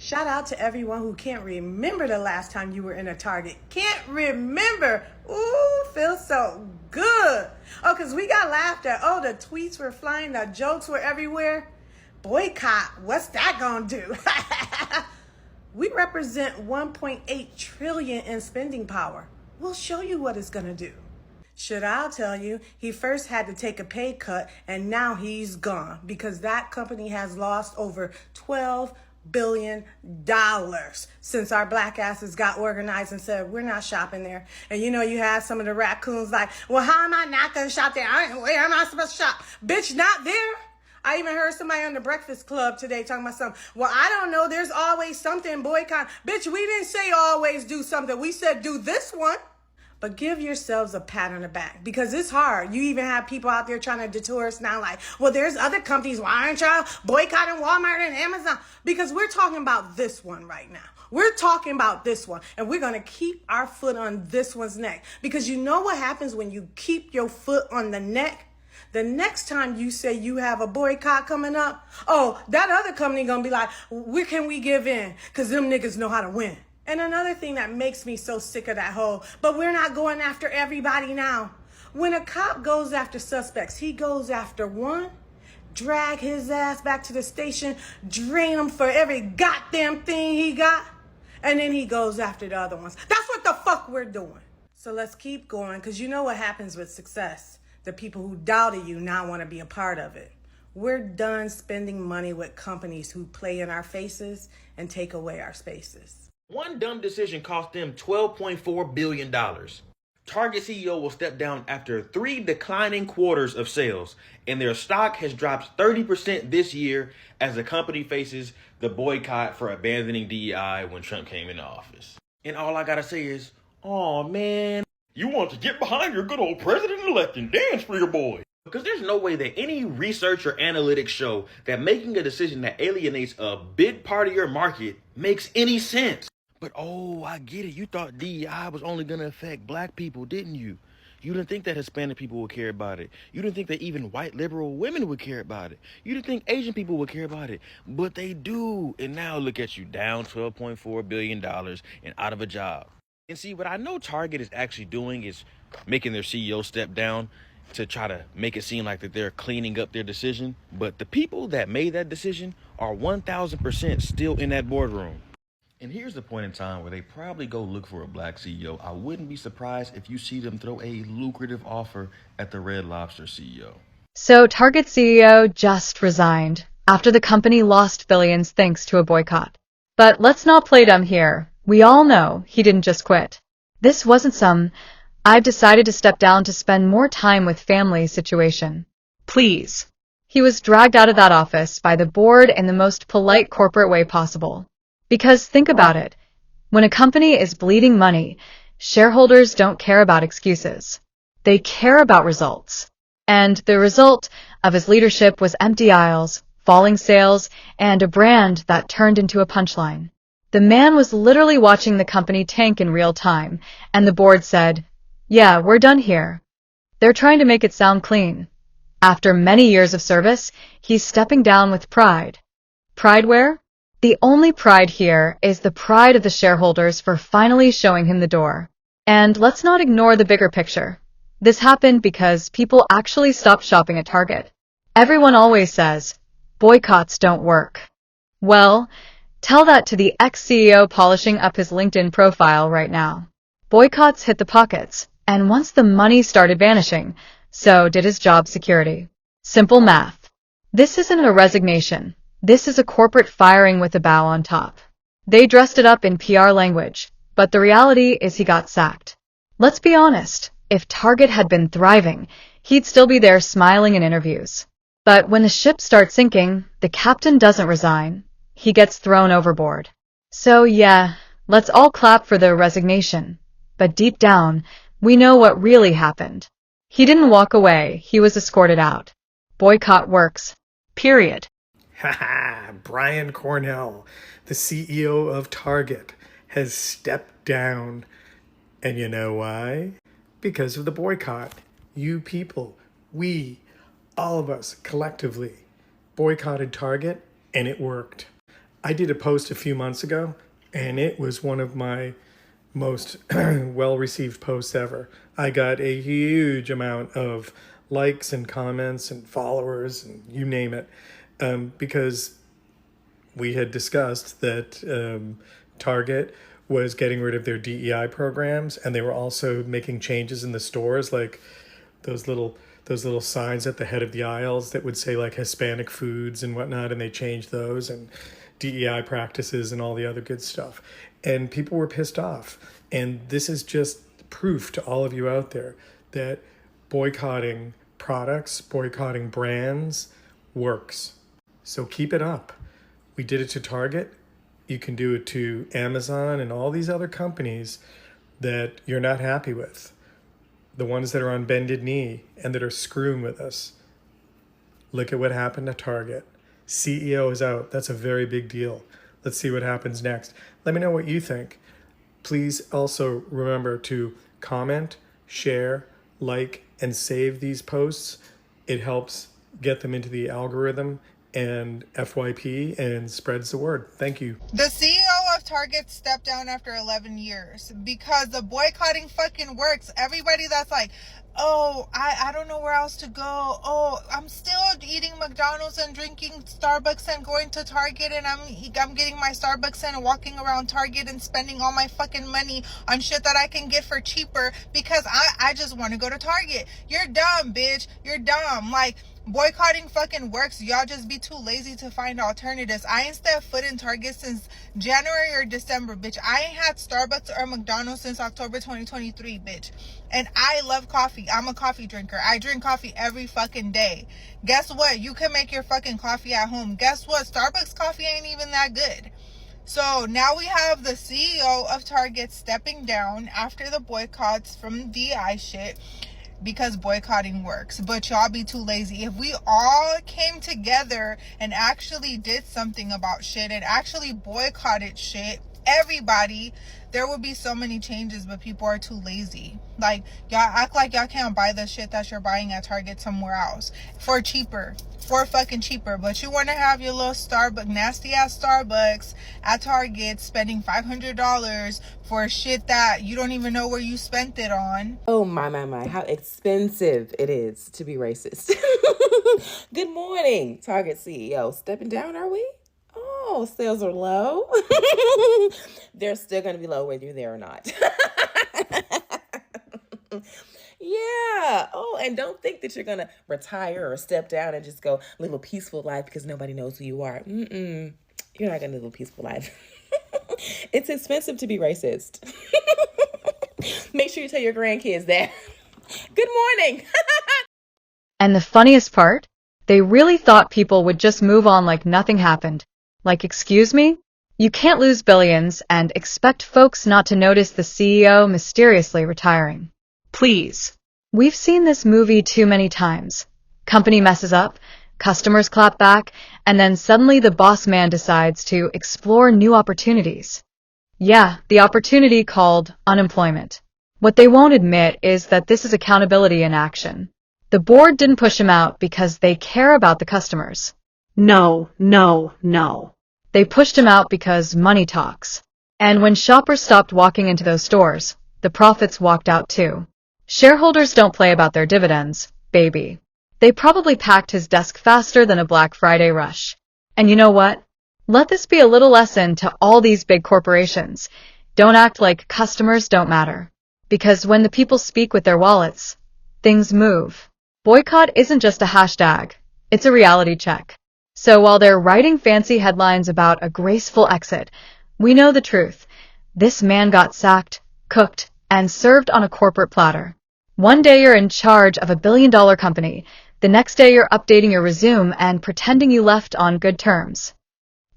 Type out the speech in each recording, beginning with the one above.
Shout out to everyone who can't remember the last time you were in a Target. Can't remember. Ooh, feels so good. Oh, because we got laughed at. Oh, the tweets were flying. The jokes were everywhere. Boycott. What's that going to do? We represent 1.8 trillion in spending power. We'll show you what it's going to do. Should I tell you, he first had to take a pay cut and now he's gone because that company has lost over $12 billion since our black asses got organized and said, we're not shopping there. And you know, you have some of the raccoons like, well, how am I not going to shop there? Where am I supposed to shop? Bitch, not there. I even heard somebody on the Breakfast Club today talking about something. Well, I don't know. There's always something boycott. Bitch, we didn't say always do something. We said do this one. But give yourselves a pat on the back because it's hard. You even have people out there trying to detour us now like, well, there's other companies. Why aren't y'all boycotting Walmart and Amazon? Because we're talking about this one right now. We're talking about this one. And we're going to keep our foot on this one's neck. Because you know what happens when you keep your foot on the neck? The next time you say you have a boycott coming up, oh, that other company going to be like, where can we give in? Because them niggas know how to win. And another thing that makes me so sick of that whole, but we're not going after everybody now. When a cop goes after suspects, he goes after one, drag his ass back to the station, drain him for every goddamn thing he got, and then he goes after the other ones. That's what the fuck we're doing. So let's keep going, because you know what happens with success. The people who doubted you now want to be a part of it. We're done spending money with companies who play in our faces and take away our spaces. One dumb decision cost them $12.4 billion. Target CEO will step down after 3 declining quarters of sales, and their stock has dropped 30% this year as the company faces the boycott for abandoning DEI when Trump came into office. And all I gotta say is, oh man, you want to get behind your good old president-elect and dance for your boy. Because there's no way that any research or analytics show that making a decision that alienates a big part of your market makes any sense. But oh, I get it. You thought DEI was only going to affect black people, didn't you? You didn't think that Hispanic people would care about it. You didn't think that even white liberal women would care about it. You didn't think Asian people would care about it. But they do. And now look at you, down $12.4 billion and out of a job. And see, what I know Target is actually doing is making their CEO step down to try to make it seem like that they're cleaning up their decision. But the people that made that decision are 1,000% still in that boardroom. And here's the point in time where they probably go look for a black CEO. I wouldn't be surprised if you see them throw a lucrative offer at the Red Lobster CEO. So Target CEO just resigned after the company lost billions thanks to a boycott. But let's not play dumb here. We all know he didn't just quit. This wasn't some, I've decided to step down to spend more time with family situation. Please. He was dragged out of that office by the board in the most polite corporate way possible. Because think about it, when a company is bleeding money, shareholders don't care about excuses. They care about results. And the result of his leadership was empty aisles, falling sales, and a brand that turned into a punchline. The man was literally watching the company tank in real time, and the board said, yeah, we're done here. They're trying to make it sound clean. After many years of service, he's stepping down with pride. Pride where? The only pride here is the pride of the shareholders for finally showing him the door. And let's not ignore the bigger picture. This happened because people actually stopped shopping at Target. Everyone always says, boycotts don't work. Well, tell that to the ex-CEO polishing up his LinkedIn profile right now. Boycotts hit the pockets, and once the money started vanishing, so did his job security. Simple math. This isn't a resignation. This is a corporate firing with a bow on top. They dressed it up in PR language, but the reality is he got sacked. Let's be honest, if Target had been thriving, he'd still be there smiling in interviews. But when the ship starts sinking, the captain doesn't resign. He gets thrown overboard. So yeah, let's all clap for the resignation. But deep down, we know what really happened. He didn't walk away, he was escorted out. Boycott works. Period. Haha, Brian Cornell, the CEO of Target, has stepped down. And you know why? Because of the boycott. You people, we, all of us collectively, boycotted Target, and it worked. I did a post a few months ago, and it was one of my most well-received posts ever. I got a huge amount of likes and comments and followers and you name it, because we had discussed that Target was getting rid of their DEI programs, and they were also making changes in the stores, like those little signs at the head of the aisles that would say like Hispanic foods and whatnot, and they changed those, and DEI practices and all the other good stuff. And people were pissed off. And this is just proof to all of you out there that boycotting products, boycotting brands works. So keep it up. We did it to Target. You can do it to Amazon and all these other companies that you're not happy with. The ones that are on bended knee and that are screwing with us. Look at what happened at Target. CEO is out. That's a very big deal. Let's see what happens next. Let me know what you think. Please also remember to comment, share, like, and save these posts. It helps get them into the algorithm and FYP and spreads the word. Thank you. The CEO of Target stepped down after 11 years because the boycotting fucking works. Everybody that's like, oh, I don't know where else to go. Oh, I'm still eating McDonald's and drinking Starbucks and going to Target, and I'm getting my Starbucks and walking around Target and spending all my fucking money on shit that I can get for cheaper because I just want to go to Target. You're dumb, bitch. You're dumb. Like, boycotting fucking works. Y'all just be too lazy to find alternatives. I ain't stepped foot in Target since January or December, bitch. I ain't had Starbucks or McDonald's since October 2023, bitch. And I love coffee. I'm a coffee drinker. I drink coffee every fucking day. Guess what? You can make your fucking coffee at home. Guess what? Starbucks coffee ain't even that good. So now we have the CEO of Target stepping down after the boycotts from DI shit, because boycotting works. But y'all be too lazy. If we all came together and actually did something about shit and actually boycotted shit, everybody, there would be so many changes, but people are too lazy. Like, y'all act like y'all can't buy the shit that you're buying at Target somewhere else for fucking cheaper, but you want to have your little nasty ass Starbucks at Target spending $500 for shit that you don't even know where you spent it on. Oh my, how expensive it is to be racist. Good morning, Target CEO. Stepping down, are we? Oh, sales are low. They're still going to be low whether you're there or not. Yeah. Oh, and don't think that you're going to retire or step down and just go live a peaceful life because nobody knows who you are. You're not going to live a peaceful life. It's expensive to be racist. Make sure you tell your grandkids that. Good morning. And the funniest part? They really thought people would just move on like nothing happened. Like, excuse me? You can't lose billions and expect folks not to notice the CEO mysteriously retiring. Please. We've seen this movie too many times. Company messes up, customers clap back, and then suddenly the boss man decides to explore new opportunities. Yeah, the opportunity called unemployment. What they won't admit is that this is accountability in action. The board didn't push him out because they care about the customers. No. They pushed him out because money talks. And when shoppers stopped walking into those stores, the profits walked out too. Shareholders don't play about their dividends, baby. They probably packed his desk faster than a Black Friday rush. And you know what? Let this be a little lesson to all these big corporations. Don't act like customers don't matter. Because when the people speak with their wallets, things move. Boycott isn't just a hashtag. It's a reality check. So while they're writing fancy headlines about a graceful exit, we know the truth. This man got sacked, cooked, and served on a corporate platter. One day you're in charge of $1 billion company. The next day you're updating your resume and pretending you left on good terms.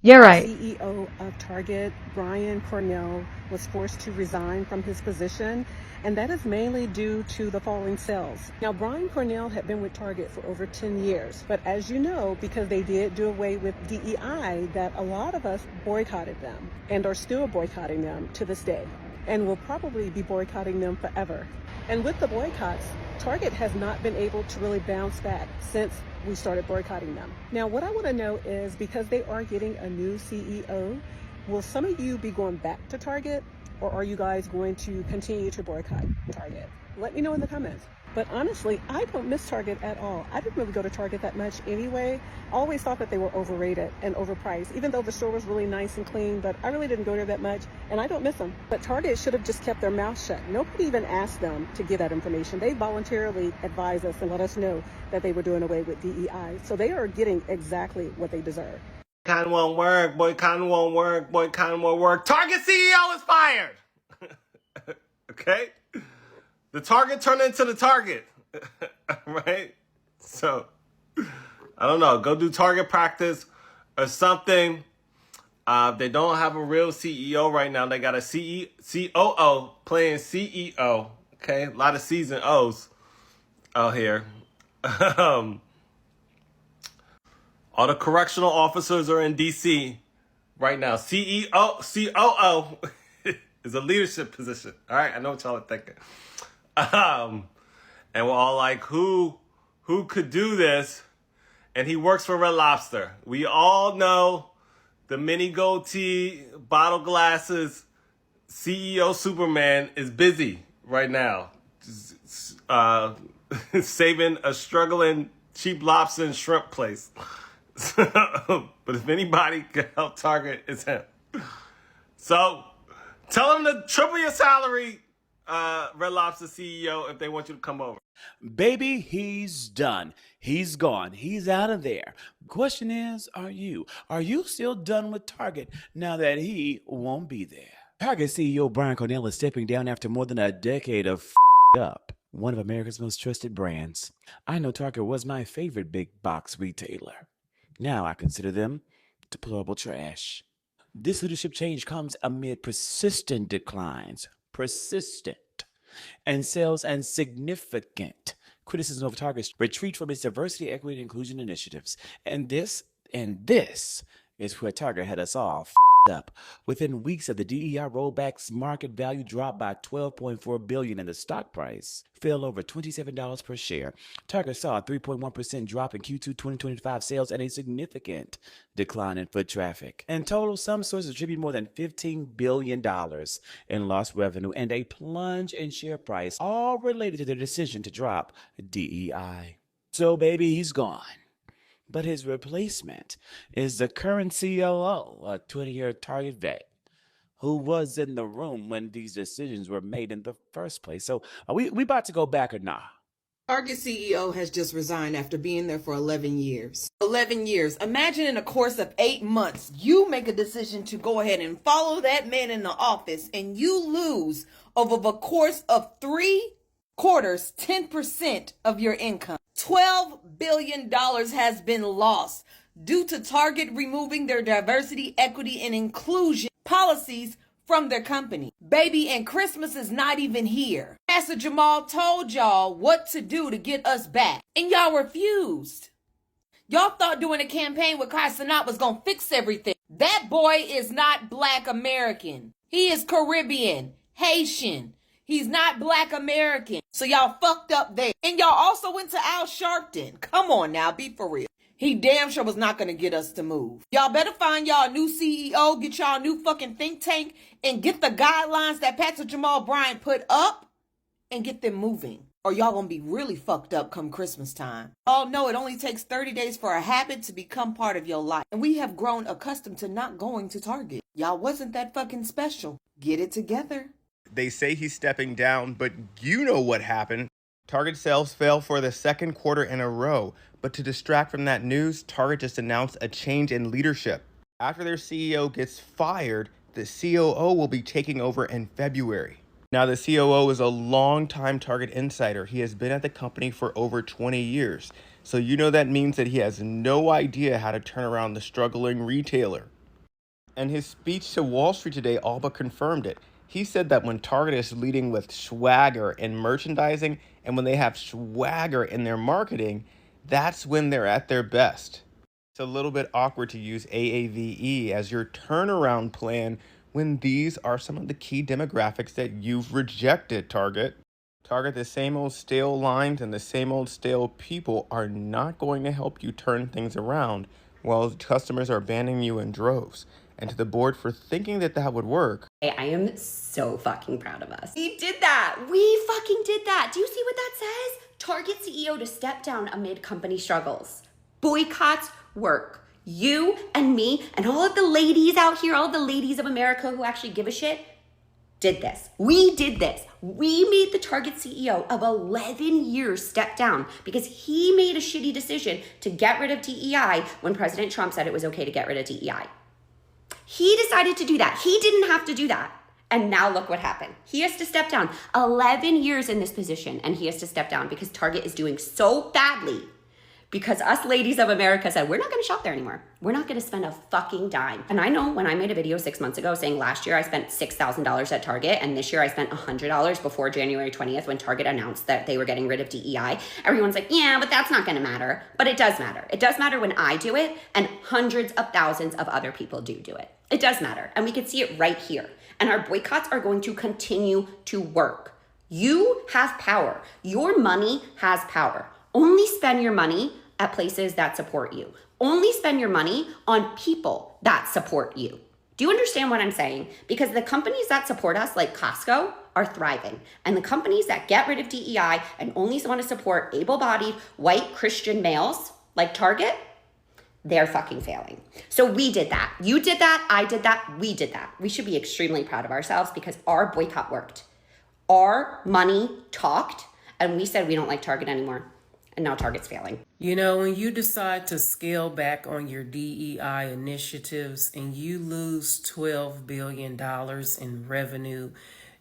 Yeah, right. CEO of Target, Brian Cornell, was forced to resign from his position, and that is mainly due to the falling sales. Now, Brian Cornell had been with Target for over 10 years, but as you know, because they did do away with DEI, that a lot of us boycotted them and are still boycotting them to this day, and will probably be boycotting them forever. And with the boycotts, Target has not been able to really bounce back since we started boycotting them. Now, what I want to know is, because they are getting a new CEO, will some of you be going back to Target, or are you guys going to continue to boycott Target? Let me know in the comments. But honestly, I don't miss Target at all. I didn't really go to Target that much anyway. I always thought that they were overrated and overpriced, even though the store was really nice and clean, but I really didn't go there that much, and I don't miss them. But Target should have just kept their mouth shut. Nobody even asked them to give that information. They voluntarily advised us and let us know that they were doing away with DEI. So they are getting exactly what they deserve. Boycott won't work, boycott won't work, boycott won't work. Target CEO is fired. Okay? The Target turned into the Target. Right? So, I don't know. Go do Target practice or something. They don't have a real CEO right now. They got a COO playing CEO. Okay? A lot of C's and O's out here. All the correctional officers are in D.C. right now. COO is a leadership position. All right, I know what y'all are thinking. And we're all like, who could do this? And he works for Red Lobster. We all know the mini goatee, bottle glasses, CEO Superman is busy right now. Saving a struggling cheap lobster and shrimp place. But if anybody can help Target, it's him. So tell him to triple your salary, Red Lobster CEO, if they want you to come over. Baby, he's done. He's gone. He's out of there. Question is, are you? Are you still done with Target now that he won't be there? Target CEO Brian Cornell is stepping down after more than a decade of up. One of America's most trusted brands. I know Target was my favorite big box retailer. Now I consider them deplorable trash. This leadership change comes amid persistent declines. And sales and significant criticism of Target's retreat from its diversity, equity, and inclusion initiatives. And this is where Target had us all up. Within weeks of the DEI rollbacks, market value dropped by $12.4 billion and the stock price fell over $27 per share. Target saw a 3.1% drop in Q2 2025 sales and a significant decline in foot traffic. In total, some sources attribute more than $15 billion in lost revenue and a plunge in share price, all related to their decision to drop DEI. So baby, he's gone. But his replacement is the current COO, a 20-year Target vet, who was in the room when these decisions were made in the first place. So are we about to go back or not? Target CEO has just resigned after being there for 11 years. 11 years. Imagine in a course of 8 months, you make a decision to go ahead and follow that man in the office, and you lose over the course of 3 quarters, 10% of your income. $12 billion has been lost due to Target removing their diversity, equity, and inclusion policies from their company. Baby, and Christmas is not even here. Pastor Jamal told y'all what to do to get us back, and y'all refused. Y'all thought doing a campaign with Kai Cenat was gonna fix everything. That boy is not Black American. He is Caribbean, Haitian. He's not Black American. So y'all fucked up there. And y'all also went to Al Sharpton. Come on now, be for real. He damn sure was not going to get us to move. Y'all better find y'all a new CEO, get y'all a new fucking think tank, and get the guidelines that Pastor Jamal Bryant put up and get them moving. Or y'all gonna be really fucked up come Christmas time. Oh no, it only takes 30 days for a habit to become part of your life. And we have grown accustomed to not going to Target. Y'all wasn't that fucking special. Get it together. They say he's stepping down, but you know what happened. Target sales fell for the second quarter in a row. But to distract from that news, Target just announced a change in leadership. After their CEO gets fired, the COO will be taking over in February. Now, the COO is a longtime Target insider. He has been at the company for over 20 years. So you know that means that he has no idea how to turn around the struggling retailer. And his speech to Wall Street today all but confirmed it. He said that when Target is leading with swagger in merchandising and when they have swagger in their marketing, that's when they're at their best. It's a little bit awkward to use AAVE as your turnaround plan when these are some of the key demographics that you've rejected, Target. Target, the same old stale lines and the same old stale people are not going to help you turn things around while customers are abandoning you in droves. And to the board for thinking that that would work. I am so fucking proud of us. We did that. We fucking did that. Do you see what that says? Target CEO to step down amid company struggles. Boycotts work. You and me and all of the ladies out here, all the ladies of America who actually give a shit, did this. We did this. We made the Target CEO of 11 years step down because he made a shitty decision to get rid of DEI when President Trump said it was okay to get rid of DEI. He decided to do that. He didn't have to do that. And now look what happened. He has to step down. 11 years in this position, and he has to step down because Target is doing so badly. Because us ladies of America said, we're not going to shop there anymore. We're not going to spend a fucking dime. And I know when I made a video 6 months ago saying last year I spent $6,000 at Target and this year I spent $100 before January 20th when Target announced that they were getting rid of DEI. Everyone's like, yeah, but that's not going to matter. But it does matter. It does matter when I do it and hundreds of thousands of other people do it. It does matter. And we can see it right here. And our boycotts are going to continue to work. You have power. Your money has power. Only spend your money at places that support you. Only spend your money on people that support you. Do you understand what I'm saying? Because the companies that support us, like Costco, are thriving. And the companies that get rid of DEI and only want to support able-bodied, white Christian males, like Target, they're fucking failing. So we did that. You did that. I did that. We did that. We should be extremely proud of ourselves because our boycott worked. Our money talked, and we said we don't like Target anymore. And now Target's failing. You know, when you decide to scale back on your DEI initiatives and you lose $12 billion in revenue,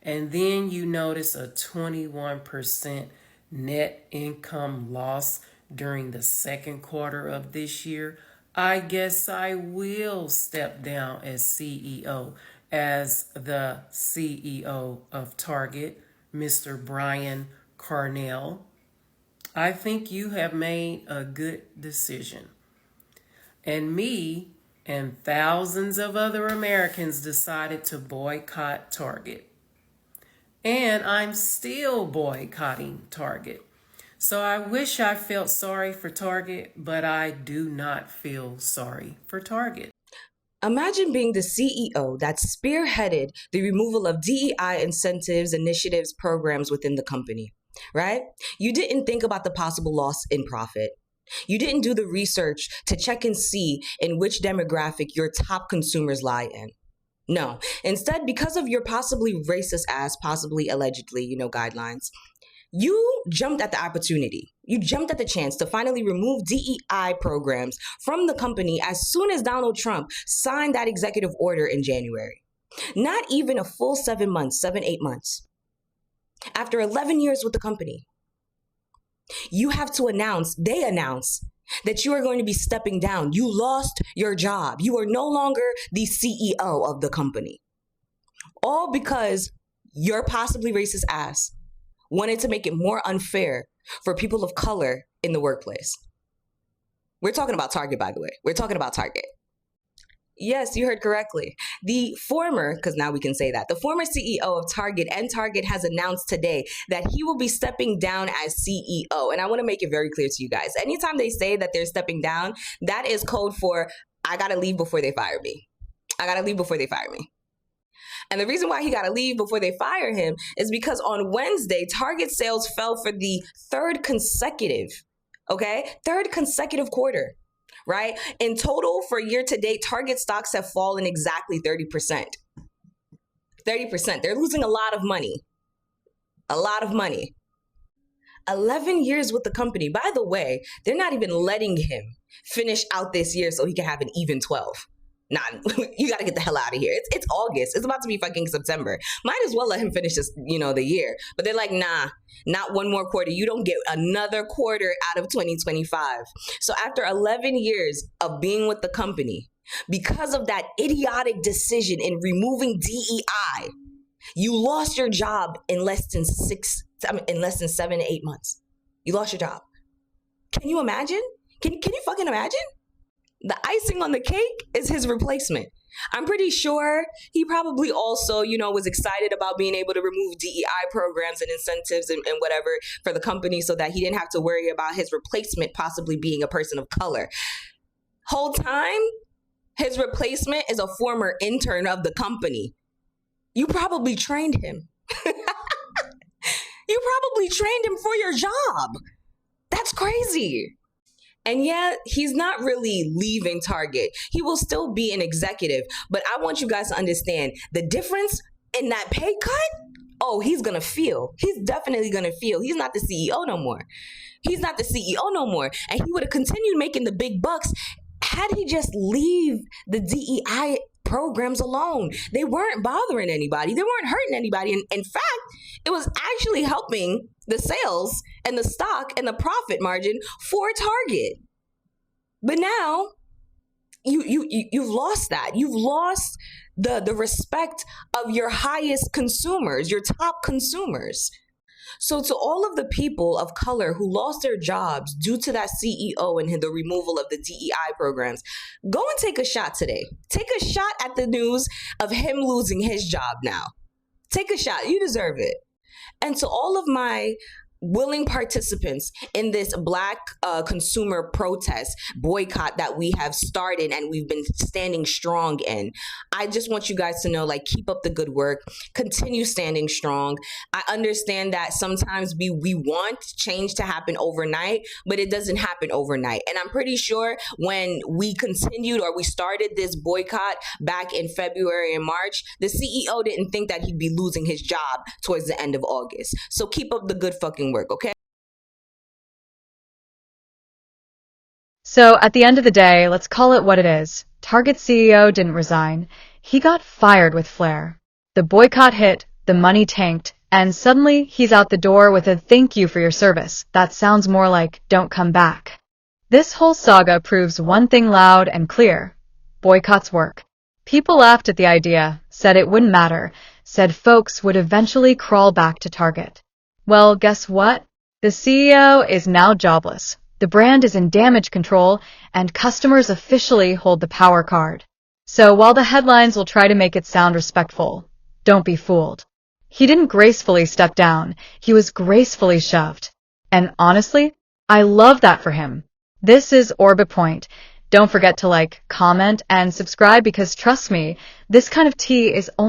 and then you notice a 21% net income loss during the second quarter of this year, I guess I will step down as CEO, as the CEO of Target, Mr. Brian Cornell. I think you have made a good decision. And me and thousands of other Americans decided to boycott Target. And I'm still boycotting Target. So I wish I felt sorry for Target, but I do not feel sorry for Target. Imagine being the CEO that spearheaded the removal of DEI incentives, initiatives, programs within the company. Right? You didn't think about the possible loss in profit. You didn't do the research to check and see in which demographic your top consumers lie in. No. Instead, because of your possibly racist ass, possibly allegedly, guidelines, you jumped at the opportunity. You jumped at the chance to finally remove DEI programs from the company as soon as Donald Trump signed that executive order in January. Not even a full 8 months. After 11 years with the company, you have to they announce that you are going to be stepping down. You lost your job. You are no longer the CEO of the company. All because your possibly racist ass wanted to make it more unfair for people of color in the workplace. We're talking about Target, by the way. We're talking about Target. Yes, you heard correctly. The former, because now we can say that, the former CEO of Target and Target has announced today that he will be stepping down as CEO. And I want to make it very clear to you guys. Anytime they say that they're stepping down, that is code for, I got to leave before they fire me. I got to leave before they fire me. And the reason why he got to leave before they fire him is because on Wednesday, Target sales fell for the third consecutive quarter. Right? In total, for year to date, Target stocks have fallen exactly 30%. 30%. They're losing a lot of money. A lot of money. 11 years with the company. By the way, they're not even letting him finish out this year so he can have an even 12. Nah, you got to get the hell out of here. It's August. It's about to be fucking September. Might as well let him finish this, the year. But they're like, nah, not one more quarter. You don't get another quarter out of 2025. So after 11 years of being with the company, because of that idiotic decision in removing DEI, you lost your job in less than 7 to 8 months. You lost your job. Can you imagine? Can you fucking imagine? The icing on the cake is his replacement. I'm pretty sure he probably also, was excited about being able to remove DEI programs and incentives and whatever for the company so that he didn't have to worry about his replacement possibly being a person of color. Whole time, his replacement is a former intern of the company. You probably trained him. You probably trained him for your job. That's crazy. And yet, he's not really leaving Target. He will still be an executive. But I want you guys to understand the difference in that pay cut. Oh, he's going to feel. He's definitely going to feel. He's not the CEO no more. He's not the CEO no more. And he would have continued making the big bucks had he just leave the DEI programs alone. They weren't bothering anybody. They weren't hurting anybody. And in fact, it was actually helping the sales and the stock and the profit margin for Target. But now you've lost that. You've lost the respect of your highest consumers, your top consumers. So to all of the people of color who lost their jobs due to that CEO and the removal of the DEI programs, go and take a shot today. Take a shot at the news of him losing his job now. Take a shot. You deserve it. And to all of my willing participants in this Black consumer protest boycott that we have started and we've been standing strong in, I just want you guys to know, keep up the good work, continue standing strong. I understand that sometimes we want change to happen overnight, but it doesn't happen overnight. And I'm pretty sure when we continued or we started this boycott back in February and March, the CEO didn't think that he'd be losing his job towards the end of August. So keep up the good fucking work, okay? So at the end of the day, let's call it what it is. Target CEO didn't resign. He got fired with flair. The boycott hit, the money tanked, and suddenly he's out the door with a thank you for your service. That sounds more like don't come back. This whole saga proves one thing loud and clear. Boycotts work. People laughed at the idea, said it wouldn't matter, said folks would eventually crawl back to Target. Well, guess what? The CEO is now jobless. The brand is in damage control, and customers officially hold the power card. So while the headlines will try to make it sound respectful, don't be fooled. He didn't gracefully step down. He was gracefully shoved. And honestly, I love that for him. This is Orbit Point. Don't forget to comment, and subscribe because trust me, this kind of tea is only